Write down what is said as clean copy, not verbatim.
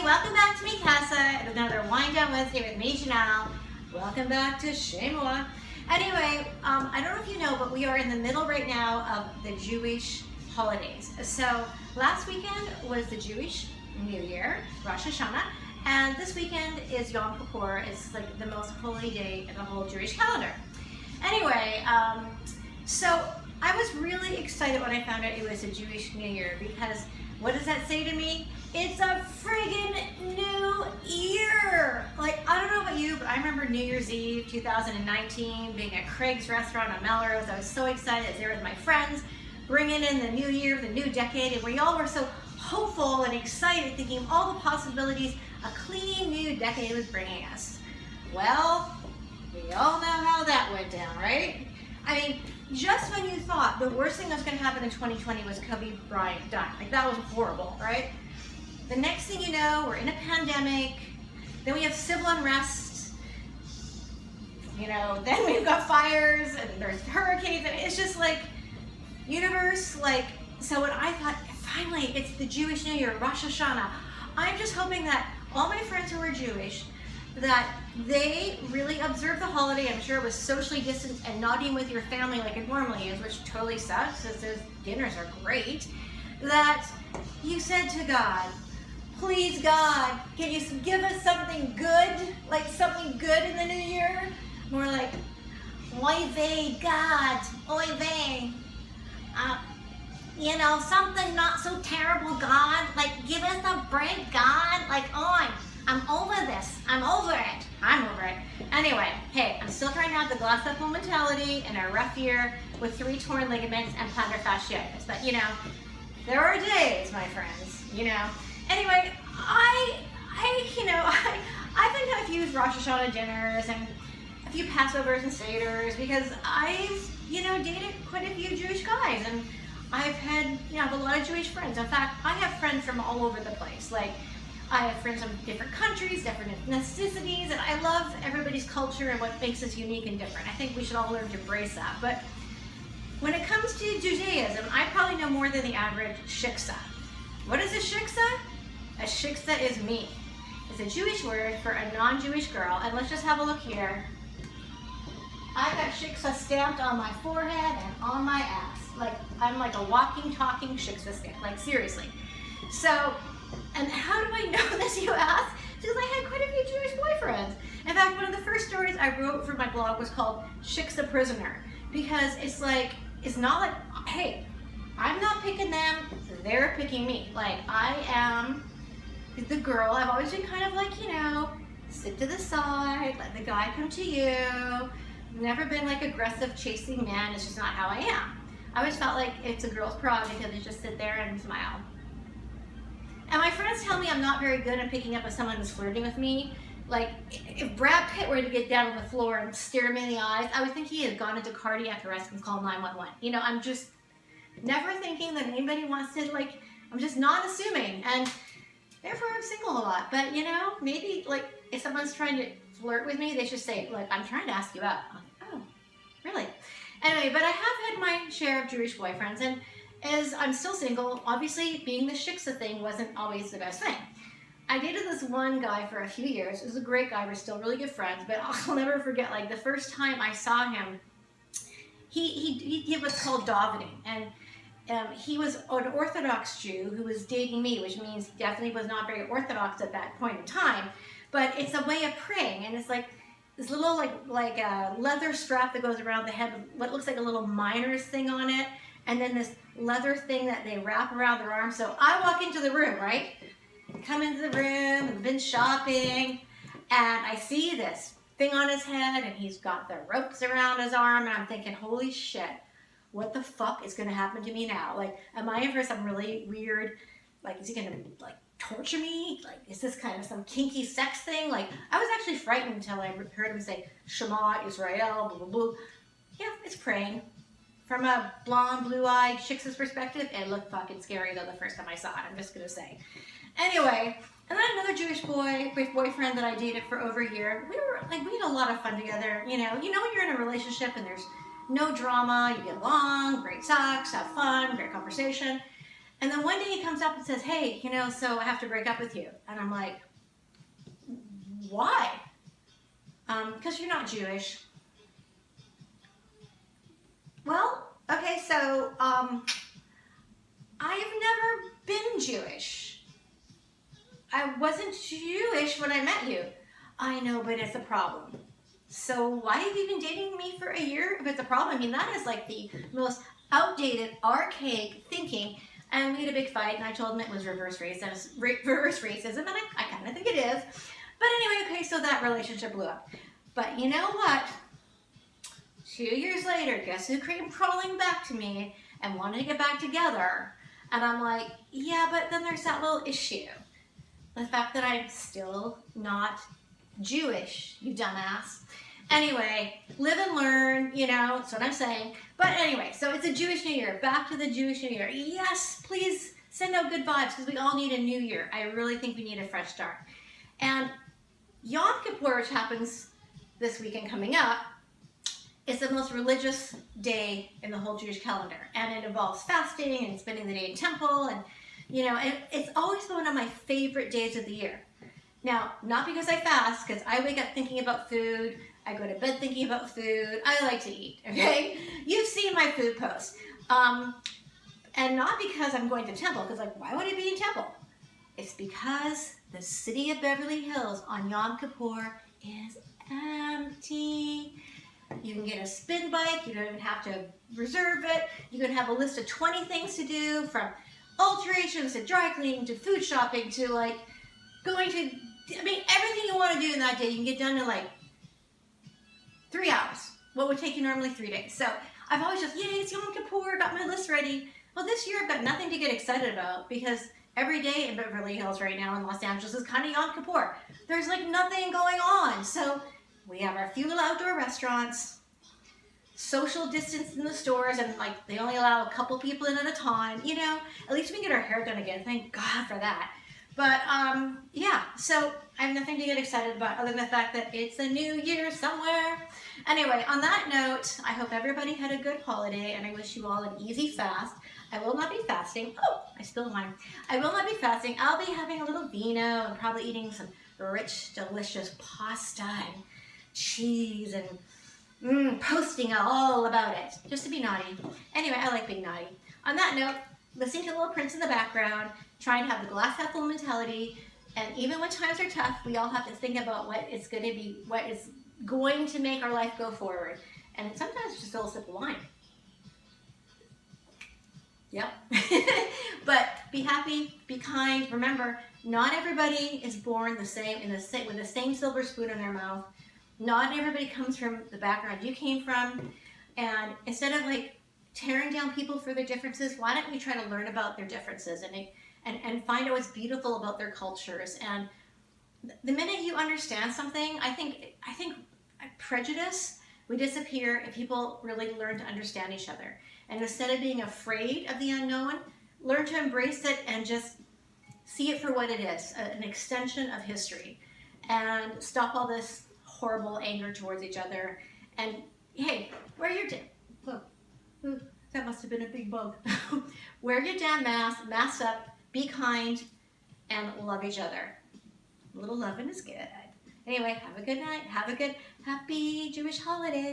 welcome back to me, Casa, and another Wind Down Wednesday with me, Janelle. Welcome back to Chez Moi. Anyway, I don't know if you know, but we are in the middle right now of the Jewish holidays. So last weekend was the Jewish New Year, Rosh Hashana, and this weekend is Yom Kippur. It's like the most holy day in the whole Jewish calendar. Anyway, so I was really excited when I found out it was a Jewish New Year, because what does that say to me? It's a friggin' new year! Like, I don't know about you, but I remember New Year's Eve 2019 being at Craig's restaurant on Melrose. I was so excited. I was there with my friends, bringing in the new year, the new decade, and we all were so hopeful and excited, thinking of all the possibilities a clean new decade was bringing us. Well, we all know how that went down, right? I mean, just when you thought the worst thing that was going to happen in 2020 was Kobe Bryant dying, like that was horrible, right? The next thing you know, we're in a pandemic, then we have civil unrest, you know, then we've got fires and there's hurricanes, and it's just like, universe, like, so when I thought, finally, it's the Jewish New Year, Rosh Hashana, I'm just hoping that all my friends who are Jewish, that they really observe the holiday. I'm sure it was socially distanced and not even with your family like it normally is, which totally sucks, because those dinners are great, that you said to God, please God, can you give us something good, like something good in the new year? More like, oy vey, God, oy vey. You know, something not so terrible, God, like give us a break, God, like, oh, I'm over this, I'm over it. Anyway, hey, I'm still trying to have the glass half full mentality in a rough year with 3 torn ligaments and plantar fasciitis, but you know, there are days, my friends, you know. Anyway, I think I've used Rosh Hashanah dinners and a few Passovers and Seders because I've, you know, dated quite a few Jewish guys, and I've had, you know, I have a lot of Jewish friends. In fact, I have friends from all over the place. Like, I have friends from different countries, different ethnicities, and I love everybody's culture and what makes us unique and different. I think we should all learn to embrace that. But when it comes to Judaism, I probably know more than the average Shiksa. What is a Shiksa? A Shiksa is me. It's a Jewish word for a non-Jewish girl. And let's just have a look here. I got Shiksa stamped on my forehead and on my ass. Like, I'm like a walking, talking Shiksa stamp. Like, seriously. So, and how do I know this, you ask? Because I had quite a few Jewish boyfriends. In fact, one of the first stories I wrote for my blog was called Shiksa Prisoner. Because it's like, it's not like, hey, I'm not picking them, they're picking me. Like, I am the girl. I've always been kind of like, you know, sit to the side, let the guy come to you. Never been like aggressive chasing men. It's just not how I am. I always felt like it's a girl's prerogative to just sit there and smile. And my friends tell me I'm not very good at picking up if someone is flirting with me. Like, if Brad Pitt were to get down on the floor and stare me in the eyes, I would think he had gone into cardiac arrest and called 911. You know, I'm just never thinking that anybody wants to, like, I'm just not assuming. And therefore, I'm single a lot. But, you know, maybe, like, if someone's trying to flirt with me, they should say, like, I'm trying to ask you out. I'm like, oh, really? Anyway, but I have had my share of Jewish boyfriends, and as I'm still single, obviously being the Shiksa thing wasn't always the best thing. I dated this one guy for a few years. It was a great guy. We're still really good friends, but I'll never forget, like, the first time I saw him, he did what's called davening, and he was an Orthodox Jew who was dating me, which means he definitely was not very Orthodox at that point in time, but it's a way of praying, and it's like this little like a leather strap that goes around the head with what looks like a little miner's thing on it, and then this leather thing that they wrap around their arm. So I walk into the room, right? Come into the room, I've been shopping, and I see this thing on his head, and he's got the ropes around his arm, and I'm thinking, holy shit, what the fuck is gonna happen to me now? Like, am I in for some really weird, like, is he gonna, like, torture me? Like, is this kind of some kinky sex thing? Like, I was actually frightened until I heard him say, Shema Israel, blah, blah, blah. Yeah, it's praying. From a blonde, blue-eyed Shiksa's perspective, it looked fucking scary though the first time I saw it, I'm just gonna say. Anyway, and then another Jewish boyfriend that I dated for over a year. We had a lot of fun together. You know when you're in a relationship and there's no drama, you get along, great sex, have fun, great conversation. And then one day he comes up and says, hey, so I have to break up with you. And I'm like, why? Because you're not Jewish. Well, okay, so I've never been Jewish. I wasn't Jewish when I met you. I know, but it's a problem. So why have you been dating me for a year if it's a problem? I mean, that is like the most outdated, archaic thinking. And we had a big fight, and I told him it was reverse racism, and I kind of think it is. But anyway, okay, so that relationship blew up. But you know what? 2 years later, guess who came crawling back to me and wanted to get back together? And I'm like, yeah, but then there's that little issue. The fact that I'm still not Jewish, you dumbass. Anyway, live and learn, that's what I'm saying. But anyway, so it's a Jewish New Year. Back to the Jewish New Year. Yes, please send out good vibes because we all need a new year. I really think we need a fresh start. And Yom Kippur, which happens this weekend coming up, is the most religious day in the whole Jewish calendar. And it involves fasting and spending the day in temple. And, it's always been one of my favorite days of the year. Now, not because I fast, because I wake up thinking about food. I go to bed thinking about food. I like to eat, okay? You've seen my food posts. And not because I'm going to temple, because why would I be in temple? It's because the city of Beverly Hills on Yom Kippur is empty. You can get a spin bike. You don't even have to reserve it. You can have a list of 20 things to do, from alterations to dry cleaning to food shopping to going to, everything you want to do in that day, you can get done in 3 hours. What would take you normally 3 days. So I've always just, yay, it's Yom Kippur, got my list ready. Well, this year I've got nothing to get excited about because every day in Beverly Hills right now in Los Angeles is kind of Yom Kippur. There's nothing going on. So we have our few little outdoor restaurants, social distance in the stores, and they only allow a couple people in at a time. At least we can get our hair done again. Thank God for that. But yeah, so I have nothing to get excited about other than the fact that it's a new year somewhere. Anyway, on that note, I hope everybody had a good holiday, and I wish you all an easy fast. I will not be fasting. Oh, I spilled wine. I will not be fasting. I'll be having a little vino and probably eating some rich, delicious pasta and cheese and posting all about it, just to be naughty. Anyway, I like being naughty. On that note, listening to Little Prince in the background, trying to have the glass half full mentality, and even when times are tough, we all have to think about what is going to make our life go forward. And sometimes it's just a little sip of wine. Yep. But be happy, be kind. Remember, not everybody is born with the same silver spoon in their mouth. Not everybody comes from the background you came from. And instead of tearing down people for their differences, why don't we try to learn about their differences and find out what's beautiful about their cultures? And the minute you understand something, I think prejudice would disappear if people really learn to understand each other. And instead of being afraid of the unknown, learn to embrace it and just see it for what it is, an extension of history. And stop all this horrible anger towards each other. And hey, wear your that must have been a big bug. Wear your damn mask up, be kind, and love each other. A little loving is good. Anyway, have a good night. Have a good, happy Jewish holiday.